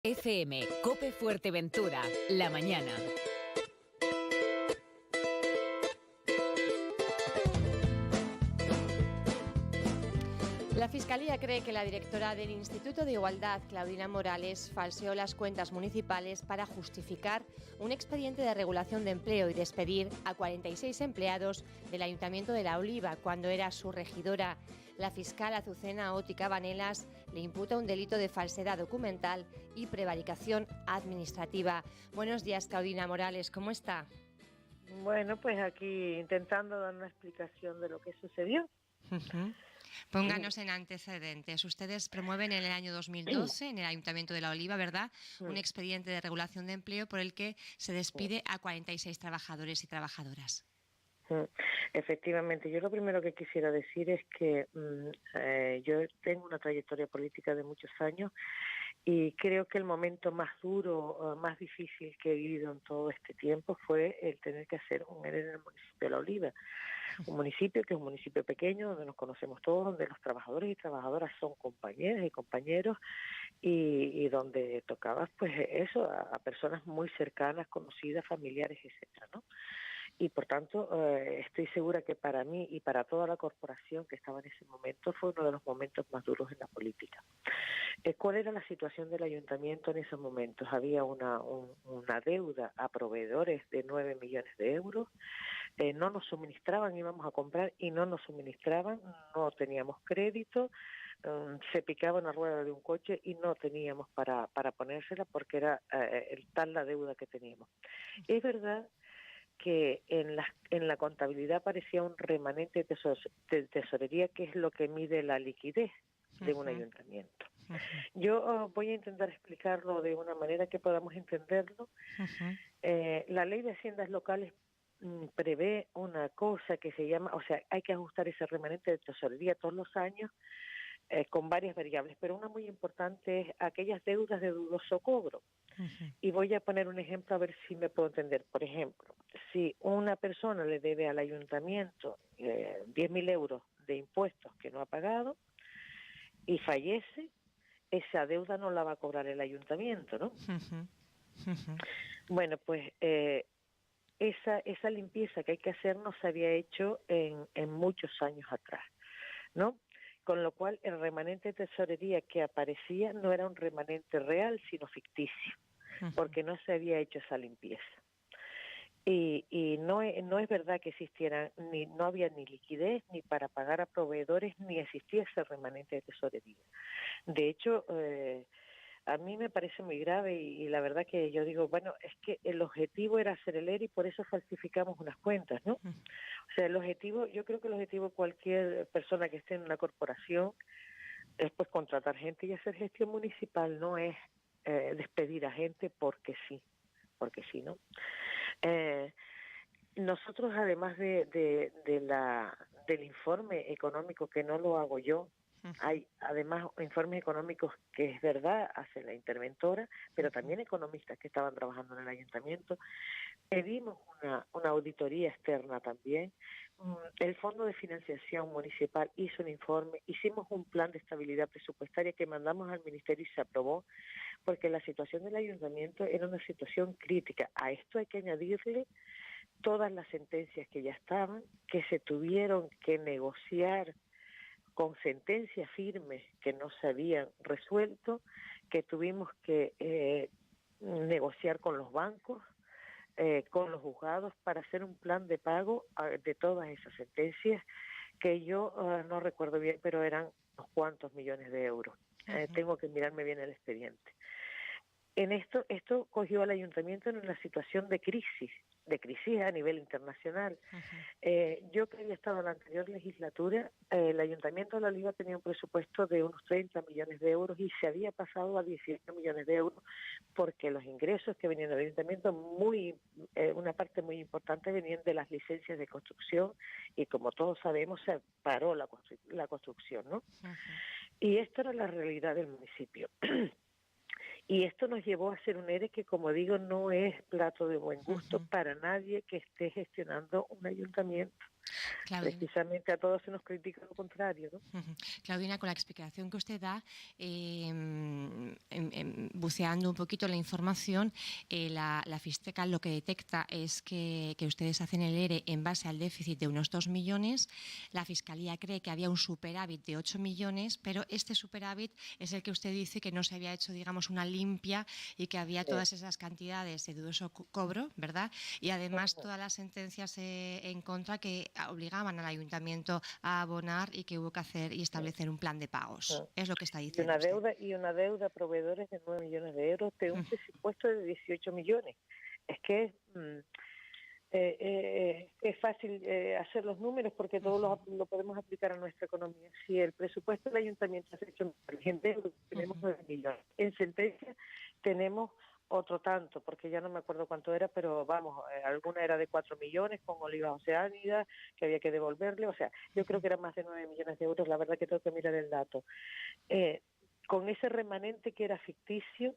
FM, COPE Fuerteventura, la mañana. La Fiscalía cree que la directora del Instituto de Igualdad, Claudina Morales, falseó las cuentas municipales para justificar un expediente de regulación de empleo y despedir a 46 empleados del Ayuntamiento de La Oliva cuando era su regidora. La fiscal Azucena Oti Cabanelas le imputa un delito de falsedad documental y prevaricación administrativa. Buenos días, Claudina Morales, ¿cómo está? Bueno, pues aquí intentando dar una explicación de lo que sucedió. Pónganos en antecedentes. Ustedes promueven en el año 2012 en el Ayuntamiento de La Oliva, ¿verdad?, un expediente de regulación de empleo por el que se despide a 46 trabajadores y trabajadoras. Efectivamente, yo lo primero que quisiera decir es que yo tengo una trayectoria política de muchos años y creo que el momento más duro, más difícil que he vivido en todo este tiempo fue el tener que hacer un ERE en el municipio de La Oliva, un municipio que es un municipio pequeño, donde nos conocemos todos, donde los trabajadores y trabajadoras son compañeras y compañeros y donde tocaba pues eso, a personas muy cercanas, conocidas, familiares, etcétera, ¿no? Y por tanto estoy segura que para mí y para toda la corporación que estaba en ese momento fue uno de los momentos más duros en la política. ¿Cuál era la situación del ayuntamiento en esos momentos? Había una deuda a proveedores de 9 millones de euros, no nos suministraban, íbamos a comprar y no nos suministraban, no teníamos crédito, se picaba una rueda de un coche y no teníamos para ponérsela porque era tal la deuda que teníamos. Es verdad que en la contabilidad aparecía un remanente de tesorería, que es lo que mide la liquidez de un ayuntamiento. Yo voy a intentar explicarlo de una manera que podamos entenderlo. La ley de haciendas locales prevé una cosa que se llama, o sea, hay que ajustar ese remanente de tesorería todos los años con varias variables, pero una muy importante es aquellas deudas de dudoso cobro. Y voy a poner un ejemplo a ver si me puedo entender. Por ejemplo, si una persona le debe al ayuntamiento 10.000 euros de impuestos que no ha pagado y fallece, esa deuda no la va a cobrar el ayuntamiento, ¿no? Bueno, pues esa limpieza que hay que hacer no se había hecho en muchos años atrás, ¿no? Con lo cual el remanente de tesorería que aparecía no era un remanente real, sino ficticio, porque no se había hecho esa limpieza. Y no es verdad que existiera, no había ni liquidez, ni para pagar a proveedores, ni existía ese remanente de tesorería. De hecho, a mí me parece muy grave y la verdad que yo digo, bueno, es que el objetivo era hacer el ERE y por eso falsificamos unas cuentas, ¿no? O sea, el objetivo, yo creo que el objetivo de cualquier persona que esté en una corporación es pues contratar gente y hacer gestión municipal, no es despedir a gente porque sí, ¿no? Nosotros, además del informe económico, que no lo hago yo, hay además informes económicos que es verdad hace la interventora, pero también economistas que estaban trabajando en el ayuntamiento. Pedimos una auditoría externa también. El Fondo de Financiación Municipal hizo un informe, hicimos un plan de estabilidad presupuestaria que mandamos al Ministerio y se aprobó, porque la situación del ayuntamiento era una situación crítica. A esto hay que añadirle todas las sentencias que ya estaban, que se tuvieron que negociar con sentencias firmes que no se habían resuelto, que tuvimos que negociar con los bancos, con los juzgados para hacer un plan de pago de todas esas sentencias, que yo no recuerdo bien, pero eran unos cuantos millones de euros. Tengo que mirarme bien el expediente. En esto cogió al ayuntamiento en una situación de crisis a nivel internacional. Yo que había estado en la anterior legislatura, el Ayuntamiento de La Oliva tenía un presupuesto de unos 30 millones de euros y se había pasado a 18 millones de euros porque los ingresos que venían del Ayuntamiento, una parte muy importante venían de las licencias de construcción y como todos sabemos se paró la construcción, ¿no? Y esto era la realidad del municipio. Y esto nos llevó a hacer un ERE que, como digo, no es plato de buen gusto para nadie que esté gestionando un ayuntamiento. Claudina. Precisamente a todos se nos critica lo contrario, ¿no? Claudina, con la explicación que usted da, buceando un poquito la información, la Fiscal lo que detecta es que ustedes hacen el ERE en base al déficit de unos 2 millones. La Fiscalía cree que había un superávit de 8 millones, pero este superávit es el que usted dice que no se había hecho, digamos, una limpia y que había todas esas cantidades de dudoso cobro, ¿verdad? Y además todas las sentencias en contra que obligaban al ayuntamiento a abonar y que hubo que hacer y establecer un plan de pagos. Es lo que está diciendo usted. Y una deuda a proveedores de 9 millones de euros de un presupuesto de 18 millones. Es que es fácil hacer los números porque todo lo podemos aplicar a nuestra economía. Si el presupuesto del ayuntamiento es 8 millones de euros, tenemos 9 millones. En sentencia tenemos otro tanto, porque ya no me acuerdo cuánto era, pero vamos, alguna era de 4 millones con Olivas Oceánidas, que había que devolverle, o sea, yo creo que era más de 9 millones de euros, la verdad que tengo que mirar el dato. Con ese remanente que era ficticio,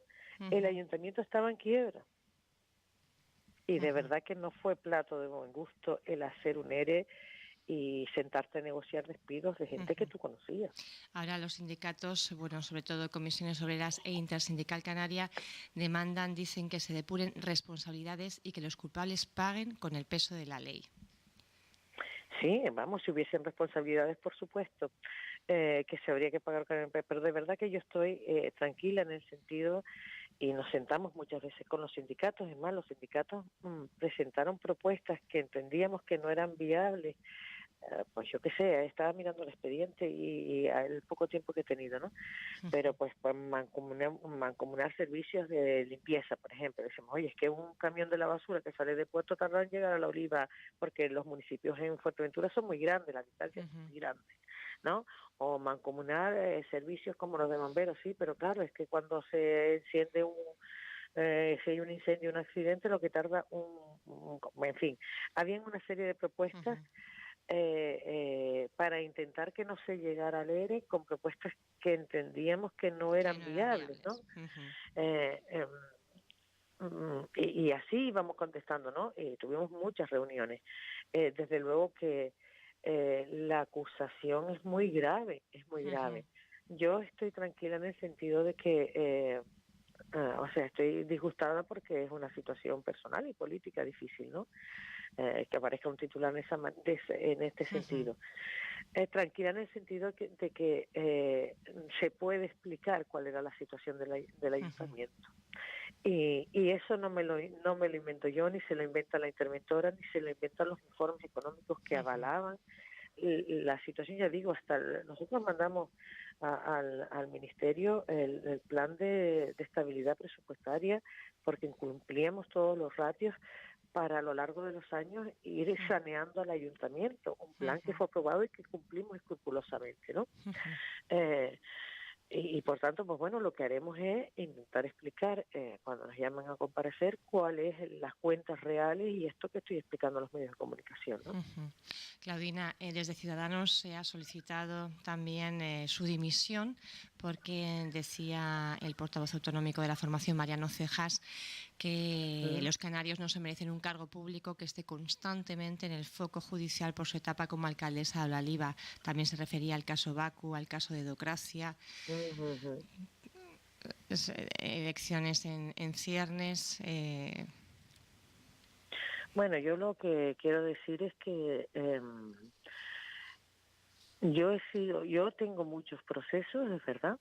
el ayuntamiento estaba en quiebra. Y de verdad que no fue plato de buen gusto el hacer un ERE y sentarte a negociar despidos de gente que tú conocías. Ahora los sindicatos, bueno, sobre todo Comisiones Obreras e Intersindical Canaria, demandan, dicen que se depuren responsabilidades y que los culpables paguen con el peso de la ley. Sí, vamos, si hubiesen responsabilidades, por supuesto, que se habría que pagar con el peso. Pero de verdad que yo estoy tranquila en el sentido, y nos sentamos muchas veces con los sindicatos, es más, los sindicatos presentaron propuestas que entendíamos que no eran viables. Pues yo qué sé, estaba mirando el expediente y el poco tiempo que he tenido, ¿no? Pero pues mancomunar servicios de limpieza, por ejemplo. Decimos, oye, es que un camión de la basura que sale de Puerto tarda en llegar a La Oliva, porque los municipios en Fuerteventura son muy grandes, la distancia es muy grande, ¿no? O mancomunar servicios como los de bomberos, sí, pero claro, es que cuando se enciende si hay un incendio, un accidente, lo que tarda en fin, habían una serie de propuestas para intentar que no se llegara al ERE con propuestas que entendíamos que no eran viables, ¿no? Y así íbamos contestando, ¿no? Tuvimos muchas reuniones. Desde luego que la acusación es muy grave, es muy grave. Yo estoy tranquila en el sentido de que o sea, estoy disgustada porque es una situación personal y política difícil, ¿no? Que aparezca un titular en este sentido. Tranquila en el sentido de que se puede explicar cuál era la situación del ayuntamiento. Y eso no me lo invento yo, ni se lo inventa la interventora, ni se lo inventan los informes económicos que avalaban la situación. Ya digo, nosotros mandamos al Ministerio el plan de estabilidad presupuestaria porque incumplíamos todos los ratios para a lo largo de los años ir saneando al ayuntamiento, un plan que fue aprobado y que cumplimos escrupulosamente, ¿no? Y por tanto, pues bueno, lo que haremos es intentar explicar cuando nos llaman a comparecer cuáles las cuentas reales y esto que estoy explicando a los medios de comunicación, ¿no? Claudina, desde Ciudadanos se ha solicitado también su dimisión porque decía el portavoz autonómico de la formación, Mariano Cejas, que los canarios no se merecen un cargo público que esté constantemente en el foco judicial por su etapa como alcaldesa de La Oliva. También se refería al caso Baku, al caso de Edocracia. Elecciones en ciernes. Bueno, yo lo que quiero decir es que yo tengo muchos procesos, es verdad.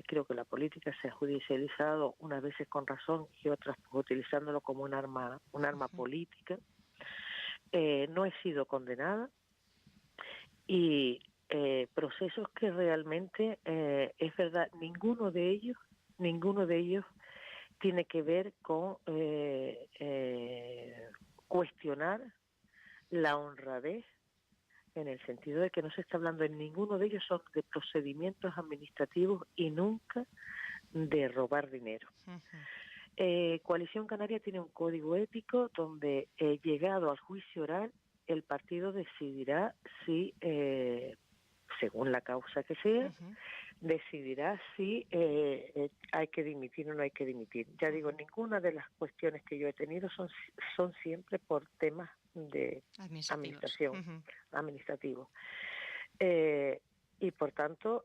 Creo que la política se ha judicializado unas veces con razón y otras pues, utilizándolo como un arma política. No he sido condenada y procesos que realmente es verdad, ninguno de ellos tiene que ver con cuestionar la honradez, en el sentido de que no se está hablando en ninguno de ellos son de procedimientos administrativos y nunca de robar dinero. Coalición Canaria tiene un código ético donde, llegado al juicio oral, el partido decidirá si, según la causa que sea, decidirá si hay que dimitir o no hay que dimitir. Ya digo, ninguna de las cuestiones que yo he tenido son siempre por temas de administrativo. Y por tanto,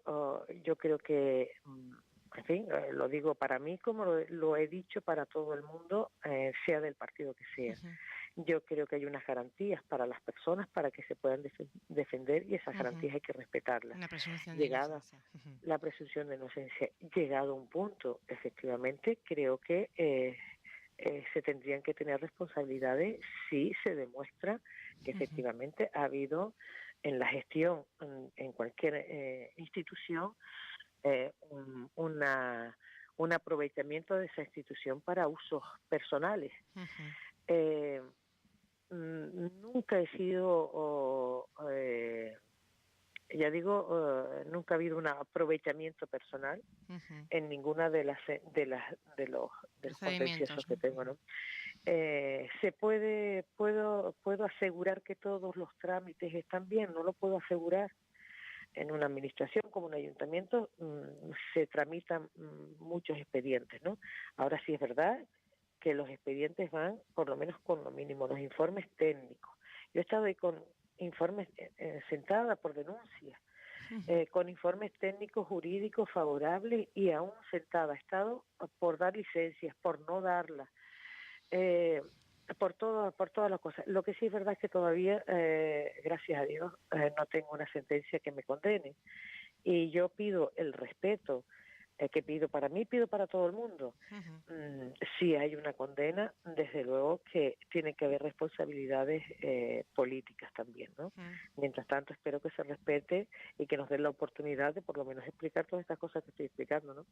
yo creo que, en fin, lo digo para mí como lo he dicho para todo el mundo, sea del partido que sea. Yo creo que hay unas garantías para las personas para que se puedan defender, y esas garantías hay que respetarlas. Una presunción de inocencia. La presunción de inocencia. Llegado a un punto, efectivamente, creo que se tendrían que tener responsabilidades si se demuestra que efectivamente ha habido en la gestión, en cualquier institución, un aprovechamiento de esa institución para usos personales. Nunca he sido, nunca ha habido un aprovechamiento personal en ninguna de los contenciosos que tengo, ¿no? Puedo asegurar que todos los trámites están bien, no lo puedo asegurar. En una administración como un ayuntamiento se tramitan muchos expedientes, ¿no? Ahora sí es verdad que los expedientes van por lo menos con lo mínimo, los informes técnicos. Yo he estado ahí con informes sentada por denuncias, con informes técnicos jurídicos favorables, y aún sentada he estado por dar licencias, por no darlas, por todas las cosas. Lo que sí es verdad es que todavía, gracias a Dios, no tengo una sentencia que me condene, y yo pido el respeto que pido para mí, pido para todo el mundo. Si hay una condena, desde luego que tiene que haber responsabilidades políticas también, ¿no? Mientras tanto, espero que se respete y que nos den la oportunidad de por lo menos explicar todas estas cosas que estoy explicando, ¿no?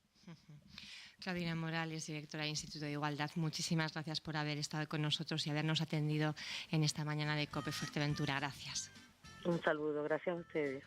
Claudina Morales, directora del Instituto de Igualdad, muchísimas gracias por haber estado con nosotros y habernos atendido en esta mañana de COPE Fuerteventura. Gracias. Un saludo, gracias a ustedes.